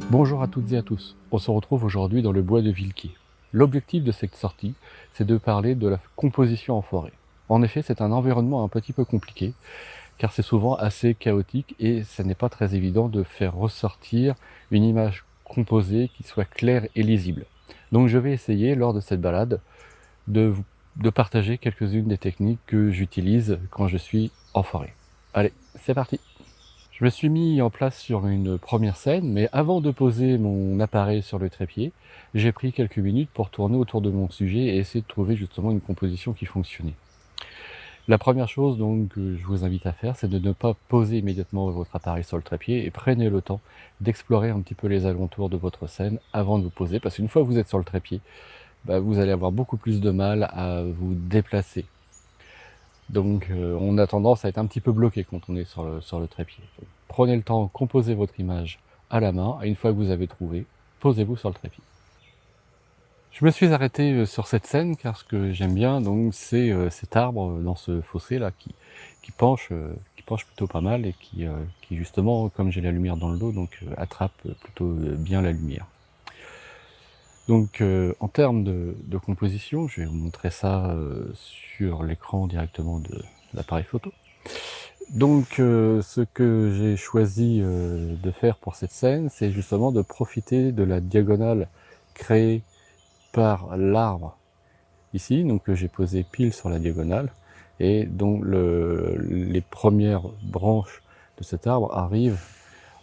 Bonjour à toutes et à tous, on se retrouve aujourd'hui dans le bois de Villequier. L'objectif de cette sortie, c'est de parler de la composition en forêt. En effet, c'est un environnement un petit peu compliqué, car c'est souvent assez chaotique et ce n'est pas très évident de faire ressortir une image composée qui soit claire et lisible. Donc je vais essayer, lors de cette balade, de partager quelques-unes des techniques que j'utilise quand je suis en forêt. Allez, c'est parti! Je me suis mis en place sur une première scène, mais avant de poser mon appareil sur le trépied, j'ai pris quelques minutes pour tourner autour de mon sujet et essayer de trouver justement une composition qui fonctionnait. La première chose donc que je vous invite à faire, c'est de ne pas poser immédiatement votre appareil sur le trépied et prenez le temps d'explorer un petit peu les alentours de votre scène avant de vous poser, parce qu'une fois que vous êtes sur le trépied, vous allez avoir beaucoup plus de mal à vous déplacer. Donc on a tendance à être un petit peu bloqué quand on est sur le trépied. Donc, prenez le temps, composez votre image à la main, et une fois que vous avez trouvé, posez-vous sur le trépied. Je me suis arrêté sur cette scène car ce que j'aime bien, donc, c'est cet arbre dans ce fossé là qui penche plutôt pas mal et qui justement, comme j'ai la lumière dans le dos, donc attrape plutôt bien la lumière. Donc en termes de composition, je vais vous montrer ça sur l'écran directement de l'appareil photo. Donc ce que j'ai choisi de faire pour cette scène, c'est justement de profiter de la diagonale créée par l'arbre ici, donc que j'ai posé pile sur la diagonale, et dont les premières branches de cet arbre arrivent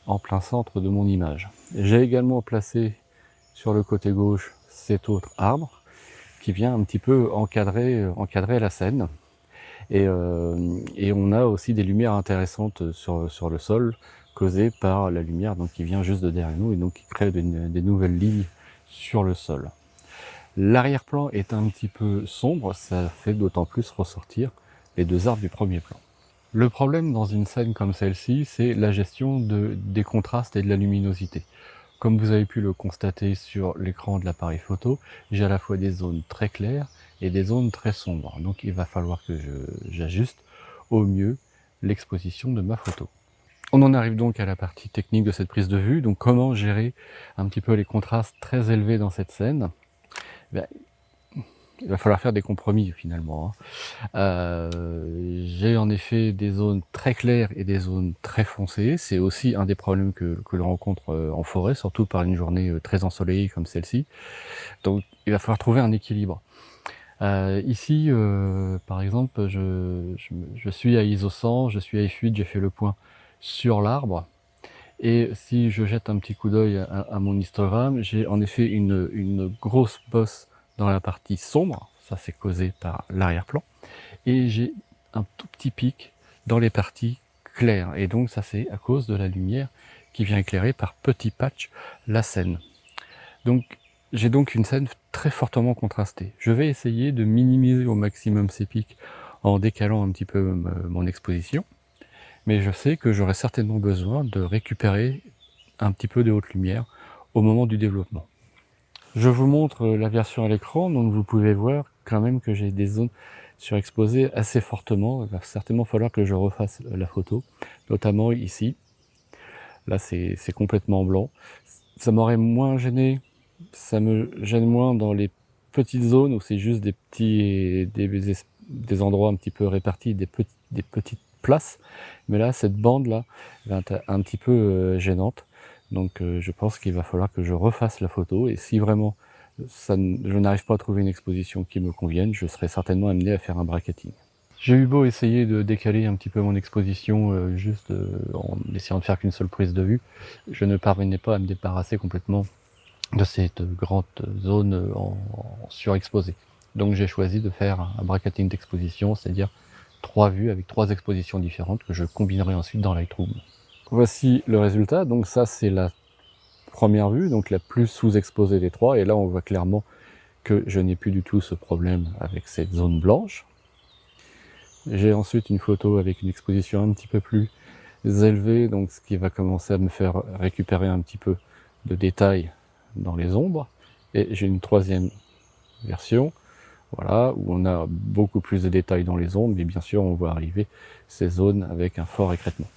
en plein centre de mon image. J'ai également placé sur le côté gauche cet autre arbre qui vient un petit peu encadrer la scène, et on a aussi des lumières intéressantes sur le sol causées par la lumière donc qui vient juste de derrière nous et donc qui crée des nouvelles lignes sur le sol. L'arrière-plan est un petit peu sombre, ça fait d'autant plus ressortir les deux arbres du premier plan. Le problème dans une scène comme celle-ci, c'est la gestion des contrastes et de la luminosité. Comme vous avez pu le constater sur l'écran de l'appareil photo, j'ai à la fois des zones très claires et des zones très sombres. Donc il va falloir que j'ajuste au mieux l'exposition de ma photo. On en arrive donc à la partie technique de cette prise de vue. Donc comment gérer un petit peu les contrastes très élevés dans cette scène? Il va falloir faire des compromis finalement. J'ai en effet des zones très claires et des zones très foncées. C'est aussi un des problèmes que l'on rencontre en forêt, surtout par une journée très ensoleillée comme celle-ci. Donc il va falloir trouver un équilibre. Ici, par exemple, je suis à ISO 100, je suis à F8, j'ai fait le point sur l'arbre. Et si je jette un petit coup d'œil à mon histogramme, j'ai en effet une grosse bosse dans la partie sombre, ça c'est causé par l'arrière-plan, et j'ai un tout petit pic dans les parties claires, et donc ça c'est à cause de la lumière qui vient éclairer par petits patchs la scène. Donc j'ai donc une scène très fortement contrastée. Je vais essayer de minimiser au maximum ces pics en décalant un petit peu mon exposition, mais je sais que j'aurai certainement besoin de récupérer un petit peu de haute lumière au moment du développement. Je vous montre la version à l'écran, donc vous pouvez voir quand même que j'ai des zones surexposées assez fortement. Il va certainement falloir que je refasse la photo, notamment ici. Là c'est complètement blanc. Ça m'aurait moins gêné, ça me gêne moins dans les petites zones où c'est juste des endroits un petit peu répartis, des petites places. Mais là, cette bande-là va être un petit peu gênante. Donc je pense qu'il va falloir que je refasse la photo, et si vraiment je n'arrive pas à trouver une exposition qui me convienne, je serai certainement amené à faire un bracketing. J'ai eu beau essayer de décaler un petit peu mon exposition juste en essayant de faire qu'une seule prise de vue, je ne parvenais pas à me débarrasser complètement de cette grande zone en surexposée. Donc j'ai choisi de faire un bracketing d'exposition, c'est-à-dire 3 vues avec 3 expositions différentes que je combinerai ensuite dans Lightroom. Voici le résultat. Donc ça, c'est la première vue, donc la plus sous-exposée des trois. Et là, on voit clairement que je n'ai plus du tout ce problème avec cette zone blanche. J'ai ensuite une photo avec une exposition un petit peu plus élevée, donc ce qui va commencer à me faire récupérer un petit peu de détails dans les ombres. Et j'ai une troisième version, voilà, où on a beaucoup plus de détails dans les ombres, mais bien sûr on voit arriver ces zones avec un fort écrêtement.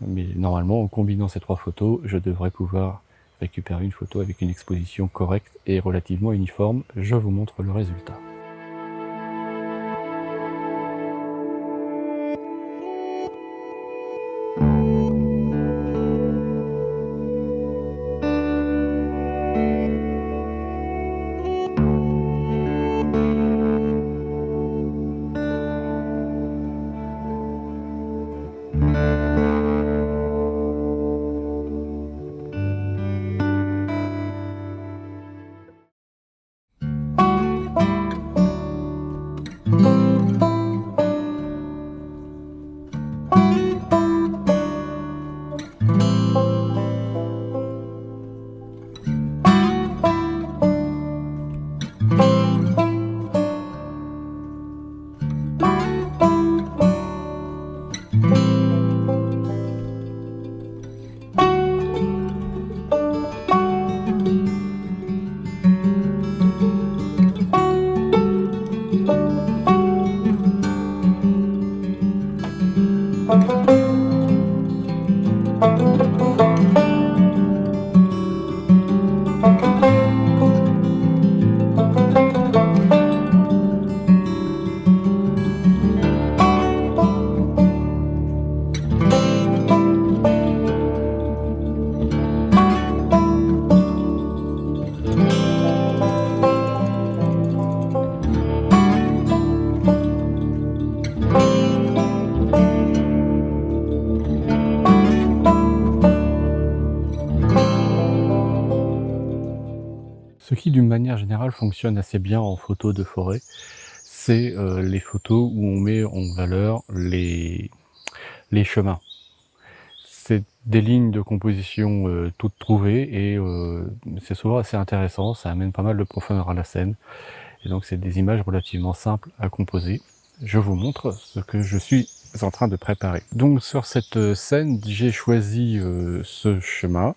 Mais normalement, en combinant ces trois photos, je devrais pouvoir récupérer une photo avec une exposition correcte et relativement uniforme. Je vous montre le résultat. Ce qui, d'une manière générale, fonctionne assez bien en photo de forêt, c'est les photos où on met en valeur les chemins. C'est des lignes de composition toutes trouvées et c'est souvent assez intéressant, ça amène pas mal de profondeur à la scène. Et donc c'est des images relativement simples à composer. Je vous montre ce que je suis en train de préparer. Donc sur cette scène, j'ai choisi ce chemin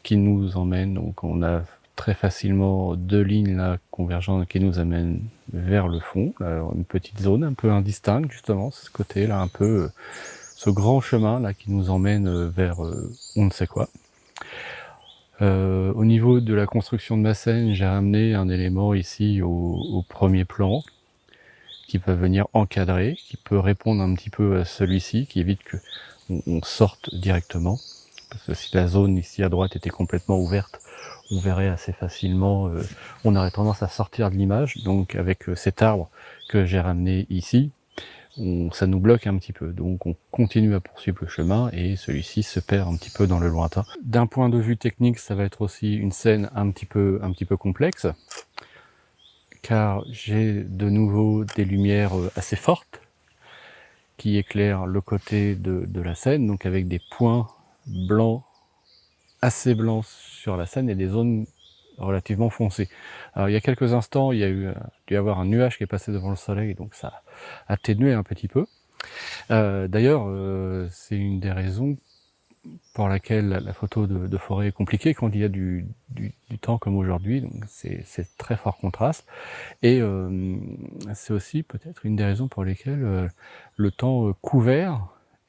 qui nous emmène, donc on a très facilement deux lignes là convergentes qui nous amènent vers le fond, là, une petite zone un peu indistincte justement, c'est ce côté là un peu, ce grand chemin là qui nous emmène vers on ne sait quoi. Au niveau de la construction de ma scène, j'ai ramené un élément ici au premier plan qui va venir encadrer, qui peut répondre un petit peu à celui-ci, qui évite que on sorte directement. Parce que si la zone ici à droite était complètement ouverte, on verrait assez facilement, on aurait tendance à sortir de l'image. Donc avec cet arbre que j'ai ramené ici, ça nous bloque un petit peu. Donc on continue à poursuivre le chemin et celui-ci se perd un petit peu dans le lointain. D'un point de vue technique, ça va être aussi une scène un petit peu complexe, car j'ai de nouveau des lumières assez fortes qui éclairent le côté de la scène, donc avec des points blancs, assez blancs sur la scène et des zones relativement foncées. Alors il y a quelques instants, il y a dû y avoir un nuage qui est passé devant le soleil, donc ça a atténué un petit peu. D'ailleurs, c'est une des raisons pour laquelle la photo de forêt est compliquée quand il y a du temps comme aujourd'hui, donc c'est très fort contraste. Et c'est aussi peut-être une des raisons pour lesquelles le temps couvert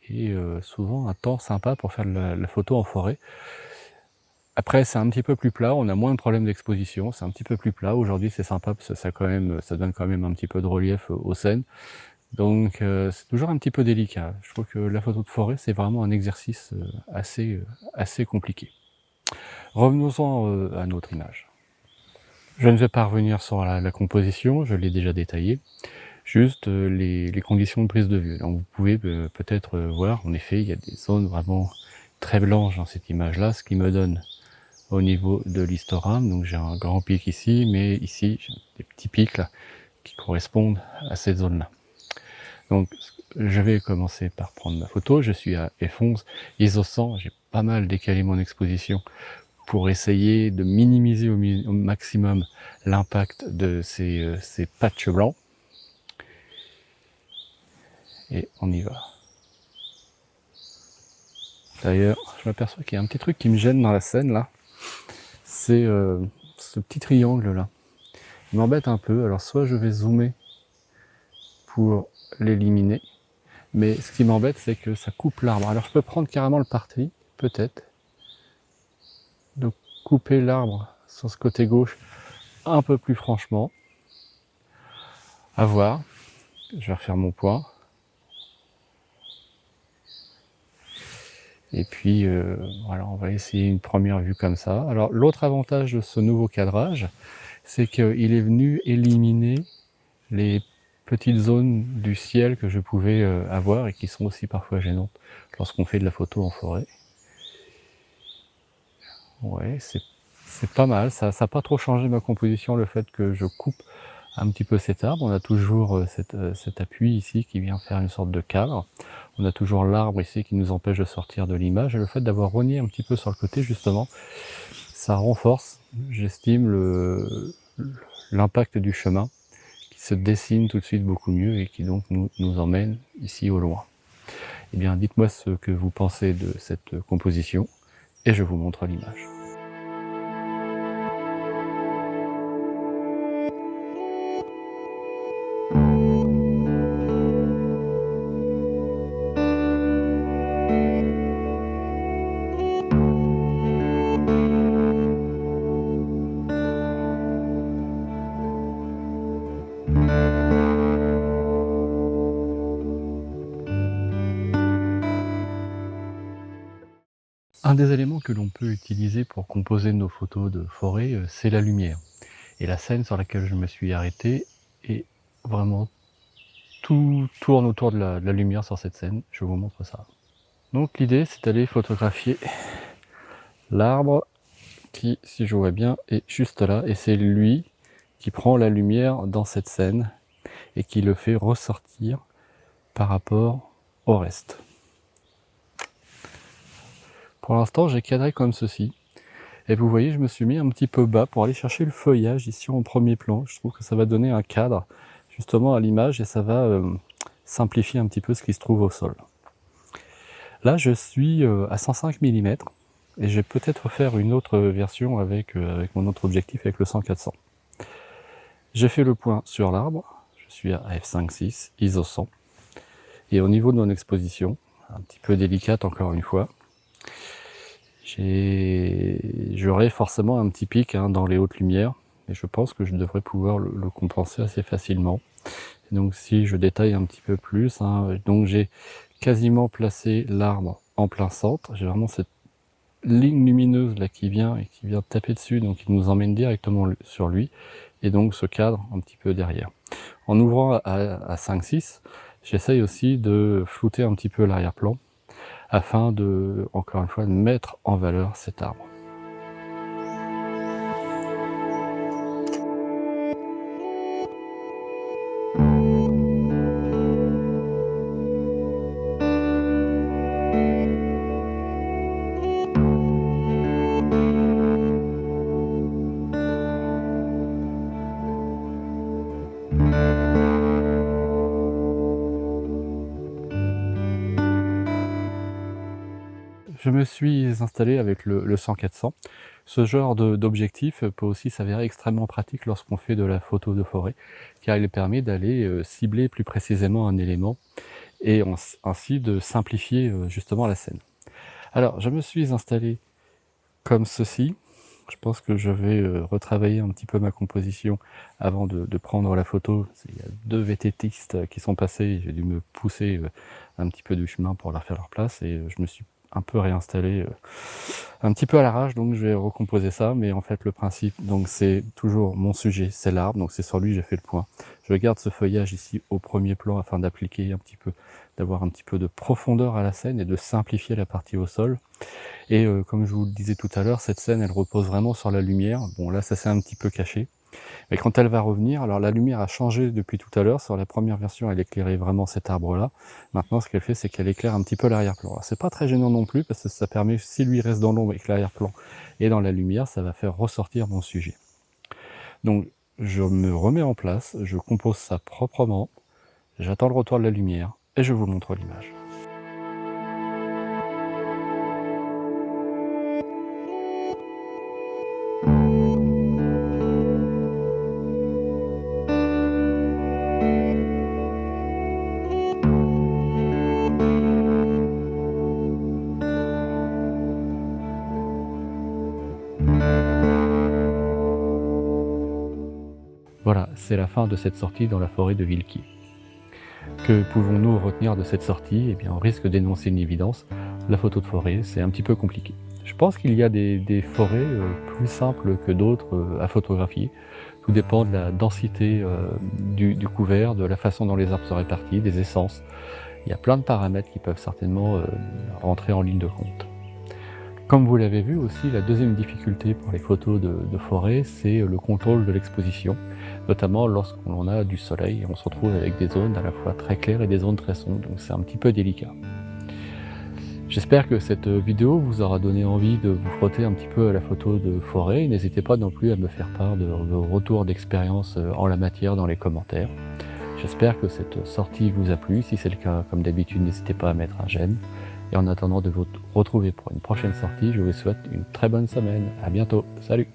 est souvent un temps sympa pour faire de la photo en forêt. Après, c'est un petit peu plus plat, on a moins de problèmes d'exposition, c'est un petit peu plus plat. Aujourd'hui, c'est sympa parce que ça donne quand même un petit peu de relief aux scènes. Donc, c'est toujours un petit peu délicat. Je trouve que la photo de forêt, c'est vraiment un exercice assez compliqué. Revenons-en à notre image. Je ne vais pas revenir sur la composition, je l'ai déjà détaillé. Juste les conditions de prise de vue. Donc, vous pouvez peut-être voir, en effet, il y a des zones vraiment très blanches dans cette image-là, ce qui me donne au niveau de l'histogramme, donc j'ai un grand pic ici, mais ici j'ai des petits pics là qui correspondent à cette zone-là. Donc je vais commencer par prendre ma photo. Je suis à F11, ISO 100, j'ai pas mal décalé mon exposition pour essayer de minimiser au maximum l'impact de ces patchs blancs. Et on y va. D'ailleurs, je m'aperçois qu'il y a un petit truc qui me gêne dans la scène là. C'est ce petit triangle là. Il m'embête un peu. Alors soit je vais zoomer pour l'éliminer, mais ce qui m'embête c'est que ça coupe l'arbre. Alors je peux prendre carrément le parti, peut-être, de couper l'arbre sur ce côté gauche un peu plus franchement. À voir. Je vais refaire mon point. Et puis voilà, on va essayer une première vue comme ça. Alors l'autre avantage de ce nouveau cadrage, c'est qu'il est venu éliminer les petites zones du ciel que je pouvais avoir et qui sont aussi parfois gênantes lorsqu'on fait de la photo en forêt. Ouais, c'est pas mal, ça n'a pas trop changé ma composition, le fait que je coupe un petit peu cet arbre. On a toujours cet appui ici qui vient faire une sorte de cadre. On a toujours l'arbre ici qui nous empêche de sortir de l'image. Et le fait d'avoir rogné un petit peu sur le côté, justement, ça renforce, j'estime, l'impact du chemin qui se dessine tout de suite beaucoup mieux et qui donc nous emmène ici au loin. Eh bien, dites-moi ce que vous pensez de cette composition et je vous montre l'image. Un des éléments que l'on peut utiliser pour composer nos photos de forêt, c'est la lumière. Et la scène sur laquelle je me suis arrêté est vraiment... tout tourne autour de la lumière sur cette scène. Je vous montre ça. Donc l'idée, c'est d'aller photographier l'arbre qui, si je vois bien, est juste là. Et c'est lui qui prend la lumière dans cette scène et qui le fait ressortir par rapport au reste. Pour l'instant, j'ai cadré comme ceci. Et vous voyez, je me suis mis un petit peu bas pour aller chercher le feuillage ici en premier plan. Je trouve que ça va donner un cadre justement à l'image et ça va simplifier un petit peu ce qui se trouve au sol. Là, je suis à 105 mm et je vais peut-être faire une autre version avec mon autre objectif, avec le 100-400. J'ai fait le point sur l'arbre. Je suis à f5.6, ISO 100. Et au niveau de mon exposition, un petit peu délicate encore une fois, j'aurai forcément un petit pic dans les hautes lumières, et je pense que je devrais pouvoir le compenser assez facilement. Et donc si je détaille un petit peu plus, donc j'ai quasiment placé l'arbre en plein centre, j'ai vraiment cette ligne lumineuse là qui vient taper dessus, donc qui nous emmène directement sur lui, et donc ce cadre un petit peu derrière. En ouvrant à 5.6, j'essaye aussi de flouter un petit peu l'arrière-plan, afin de, encore une fois, de mettre en valeur cet arbre. Je me suis installé avec le 100-400. Ce genre d'objectif peut aussi s'avérer extrêmement pratique lorsqu'on fait de la photo de forêt, car il permet d'aller cibler plus précisément un élément et ainsi de simplifier justement la scène. Alors, je me suis installé comme ceci. Je pense que je vais retravailler un petit peu ma composition avant de prendre la photo. Il y a deux VTTistes qui sont passés, j'ai dû me pousser un petit peu du chemin pour leur faire leur place et je me suis un peu réinstallé un petit peu à l'arrache, donc je vais recomposer ça, mais en fait le principe, donc c'est toujours mon sujet, c'est l'arbre, donc c'est sur lui j'ai fait le point. Je garde ce feuillage ici au premier plan afin d'appliquer un petit peu, d'avoir un petit peu de profondeur à la scène et de simplifier la partie au sol. Et comme je vous le disais tout à l'heure, cette scène elle repose vraiment sur la lumière. Bon là ça s'est un petit peu caché, Et quand elle va revenir, alors la lumière a changé depuis tout à l'heure. Sur la première version, elle éclairait vraiment cet arbre-là. Maintenant, ce qu'elle fait, c'est qu'elle éclaire un petit peu l'arrière-plan. Alors, c'est pas très gênant non plus, parce que ça permet, si lui reste dans l'ombre et que l'arrière-plan est dans la lumière, ça va faire ressortir mon sujet. Donc, je me remets en place, je compose ça proprement, j'attends le retour de la lumière, et je vous montre l'image. Voilà, c'est la fin de cette sortie dans la forêt de Vilki. Que pouvons-nous retenir de cette sortie? Eh bien, on risque d'énoncer une évidence. La photo de forêt, c'est un petit peu compliqué. Je pense qu'il y a des forêts plus simples que d'autres à photographier. Tout dépend de la densité du couvert, de la façon dont les arbres se répartissent, des essences. Il y a plein de paramètres qui peuvent certainement rentrer en ligne de compte. Comme vous l'avez vu aussi, la deuxième difficulté pour les photos de forêt, c'est le contrôle de l'exposition, notamment lorsqu'on a du soleil et on se retrouve avec des zones à la fois très claires et des zones très sombres, donc c'est un petit peu délicat. J'espère que cette vidéo vous aura donné envie de vous frotter un petit peu à la photo de forêt. N'hésitez pas non plus à me faire part de vos retours d'expérience en la matière dans les commentaires. J'espère que cette sortie vous a plu. Si c'est le cas, comme d'habitude, n'hésitez pas à mettre un j'aime. Et en attendant de vous retrouver pour une prochaine sortie, je vous souhaite une très bonne semaine. À bientôt. Salut!